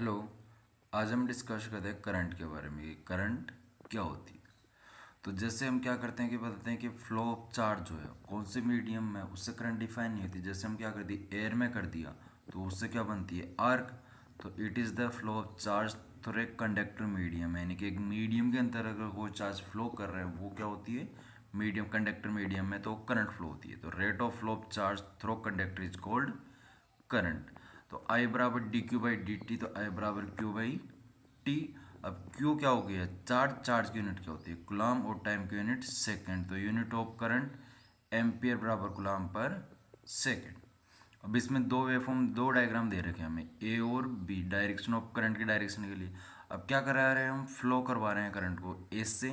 Hello. आज हम discuss करते हैं करंट के बारे में कि करंट क्या होती है। तो जैसे हम क्या करते हैं कि बताते हैं कि फ्लो ऑफ चार्ज जो है कौन से मीडियम में, उससे करंट डिफाइन नहीं होती। जैसे हम क्या कर दिए, एयर में कर दिया तो उससे क्या बनती है, आर्क। तो it is the flow of charge through एक कंडक्टर मीडियम, यानी कि एक मीडियम के अंदर अगर वो चार्ज फ्लो कर रहे हैं वो क्या होती है, मीडियम, कंडक्टर मीडियम में तो करंट फ्लो होती है। तो rate of flow of charge through conductor is called current. तो आई बराबर D Q by D T, तो आई बराबर क्यू बाई टी। अब क्यू क्या हो गया, चार्ज, चार्ज की यूनिट क्या होती है, गुलाम, और टाइम की यूनिट सेकंड। तो यूनिट ऑफ करंट एम्पियर बराबर गुलाम पर सेकंड। अब इसमें दो वेवफॉर्म, दो डायग्राम दे रखे हैं हमें, ए और बी, डायरेक्शन ऑफ करंट की डायरेक्शन के लिए। अब क्या करा रहे हैं हम, फ्लो करवा रहे हैं करंट को ए से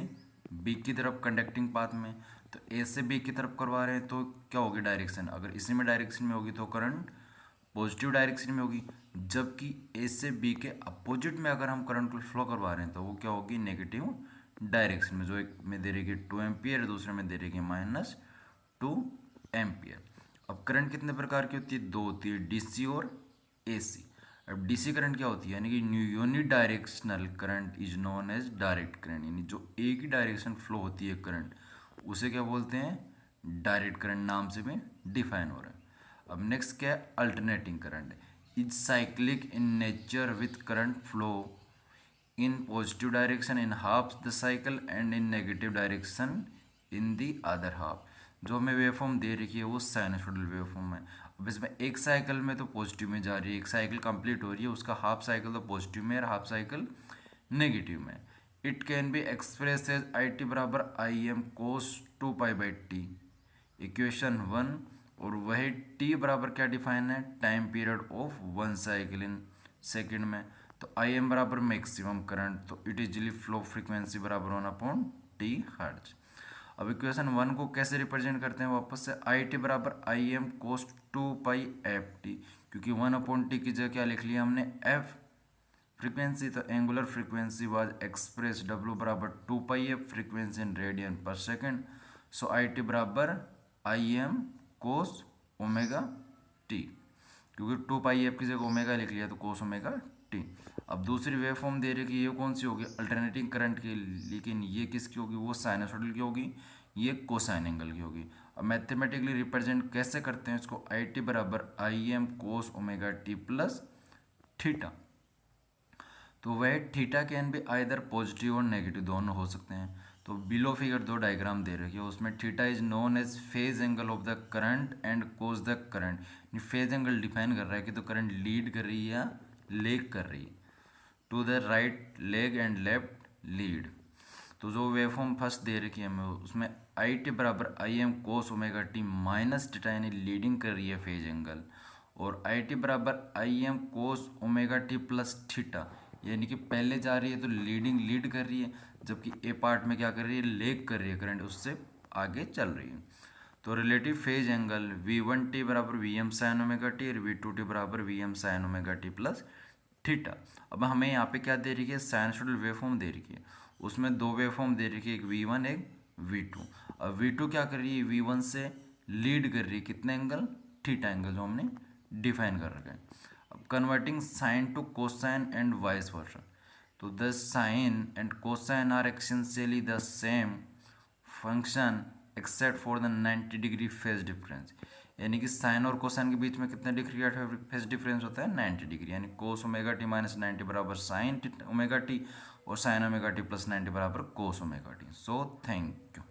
बी की तरफ कंडक्टिंग पाथ में। तो ए से बी की तरफ करवा रहे हैं तो क्या होगी डायरेक्शन, अगर इसी में डायरेक्शन में होगी तो करंट पॉजिटिव डायरेक्शन में होगी। जबकि ए से बी के अपोजिट में अगर हम करंट को फ्लो करवा रहे हैं तो वो क्या होगी, नेगेटिव डायरेक्शन में। जो एक में दे रही है 2 एम्पियर, दूसरे में दे रही है -2 एम्पियर। अब करंट कितने प्रकार की होती है, दो होती है, डीसी और एसी। अब डीसी करंट क्या होती है, यानी कि unidirectional current is known as direct current, यानी जो एक ही डायरेक्शन फ्लो होती है करंट, उसे क्या बोलते हैं, डायरेक्ट करंट नाम से भी डिफाइन हो रहा है। अब नेक्स्ट क्या है, alternating current is cyclic in nature with current flow in positive direction in half the cycle and in negative direction in the other half. जो हमें वेवफॉर्म दे रखी है वो साइनसोइडल वेवफॉर्म है। अब इसमें एक साइकिल में तो पॉजिटिव में जा रही है, एक साइकिल कंप्लीट हो रही है, उसका हाफ साइकिल तो पॉजिटिव में और हाफ साइकिल नेगेटिव में। It can be express as I T बराबर आई एम कोस 2 पाई/टी, इक्वेशन 1। और वही टी बराबर क्या डिफाइन है, time period of one cycle in second में। तो आई एम बराबर मैक्सिमम करंट, तो इट इजली फ्लो फ्रीक्वेंसी बराबर 1/टी हर्ट्ज। अब इक्वेशन 1 को कैसे रिप्रेजेंट करते हैं, वापस से आई टी बराबर आई एम कोस 2 पाई/ft, क्योंकि 1/टी की जगह क्या लिख लिया हमने, एफ फ्रीक्वेंसी। तो angular frequency was express W बराबर 2 पाई/f फ्रीक्वेंसी इन रेडियन पर सेकेंड। सो आई टी बराबर I M cos omega T, क्योंकि 2 पाई/f की जगह ओमेगा लिख लिया तो कोस ओमेगा टी। अब दूसरी वेव फॉर्म दे रही है कि ये कौन सी होगी, अल्टरनेटिंग करंट की, लेकिन ये किसकी होगी, वो साइनसोइडल की होगी, ये कोसाइन एंगल की होगी। अब मैथमेटिकली रिप्रेजेंट कैसे करते हैं इसको, आई टी बराबर I M cos omega T plus theta. तो वह थीटा कैन भी आइदर पॉजिटिव और नेगेटिव दोनों हो सकते हैं। तो बिलो फिगर दो डायग्राम दे रखी है, उसमें theta is known as phase angle of the current and cos the current. Phase angle define कर रहा है कि तो करंट लीड कर रही है या लेग कर रही है, to the right lag and left lead. तो जो वेवफॉर्म फर्स्ट दे रखी है हमें, उसमें आई टी बराबर I M cos omega T minus theta, यानी लीडिंग कर रही है फेज एंगल। और आई टी बराबर I M cos omega T plus theta, यानी कि पहले जा रही है तो लीडिंग लीड कर रही है, जबकि ए पार्ट में क्या कर रही है, लेग कर रही है, करंट उससे आगे चल रही है। तो रिलेटिव फेज एंगल V1t बराबर V M sine omega T और V2t बराबर V M sine omega T plus theta. अब हमें यहाँ पे क्या दे रही है, साइनसोइडल वेवफॉर्म दे रही है, उसमें दो वेवफॉर्म दे रही है, एक V1 एक V2। अब V2 क्या कर रही है, V1 से लीड कर रही है, कितने एंगल, थीटा एंगल, जो हमने डिफाइन कर रखा है। अब converting sine to cosine and vice versa, तो the sine and cosine are essentially the same function except for the 90 degree phase difference. यानी कि साइन और कोसाइन के बीच में कितने डिग्री का फेज डिफरेंस होता है, 90 डिग्री, यानी कोस ओमेगा टी माइनस 90 बराबर साइन ओमेगा टी, और साइन ओमेगा टी प्लस 90 बराबर कोस omega T. So thank you.